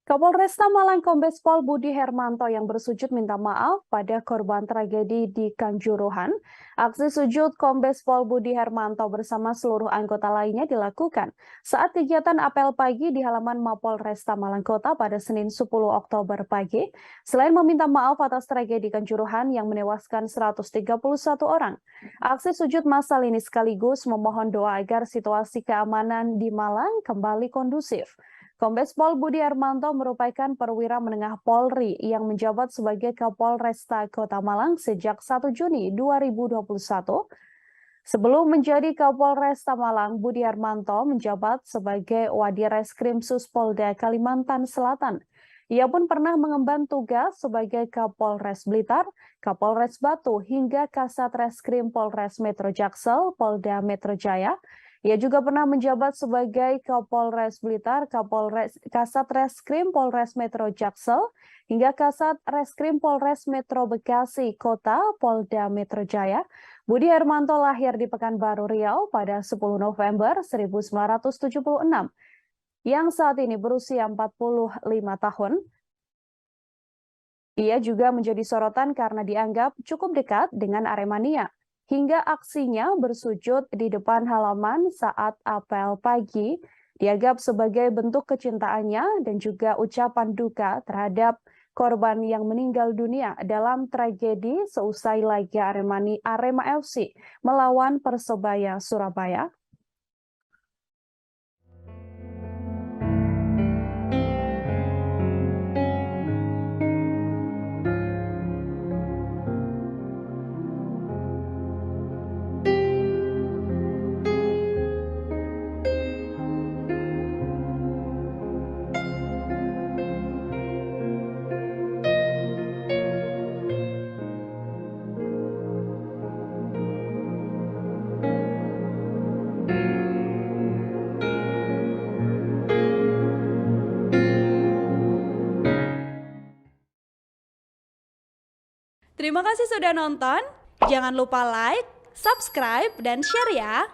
Kapolresta Malang Kombes Pol Budi Hermanto yang bersujud minta maaf pada korban tragedi di Kanjuruhan. Aksi sujud Kombes Pol Budi Hermanto bersama seluruh anggota lainnya dilakukan saat kegiatan apel pagi di halaman Mapolresta Malang Kota pada Senin 10 Oktober pagi. Selain meminta maaf atas tragedi Kanjuruhan yang menewaskan 131 orang, aksi sujud massal ini sekaligus memohon doa agar situasi keamanan di Malang kembali kondusif. Kombes Pol Budi Hermanto merupakan perwira menengah Polri yang menjabat sebagai Kapolresta Kota Malang sejak 1 Juni 2021. Sebelum menjadi Kapolresta Malang, Budi Hermanto menjabat sebagai Wadireskrim Suspolda Kalimantan Selatan. Ia pun pernah mengemban tugas sebagai Kapolres Blitar, Kapolres Batu, hingga Kasat Reskrim Polres Metro Jaksel, Polda Metro Jaya. Ia juga pernah menjabat sebagai Kapolres Blitar, Kasat Reskrim Polres Metro Jaksel, hingga Kasat Reskrim Polres Metro Bekasi Kota, Polda Metro Jaya. Budi Hermanto lahir di Pekanbaru Riau pada 10 November 1976, yang saat ini berusia 45 tahun. Ia juga menjadi sorotan karena dianggap cukup dekat dengan Aremania. Hingga aksinya bersujud di depan halaman saat apel pagi dianggap sebagai bentuk kecintaannya dan juga ucapan duka terhadap korban yang meninggal dunia dalam tragedi seusai laga Arema FC melawan Persebaya Surabaya. Terima kasih sudah nonton. Jangan lupa like, subscribe, dan share ya.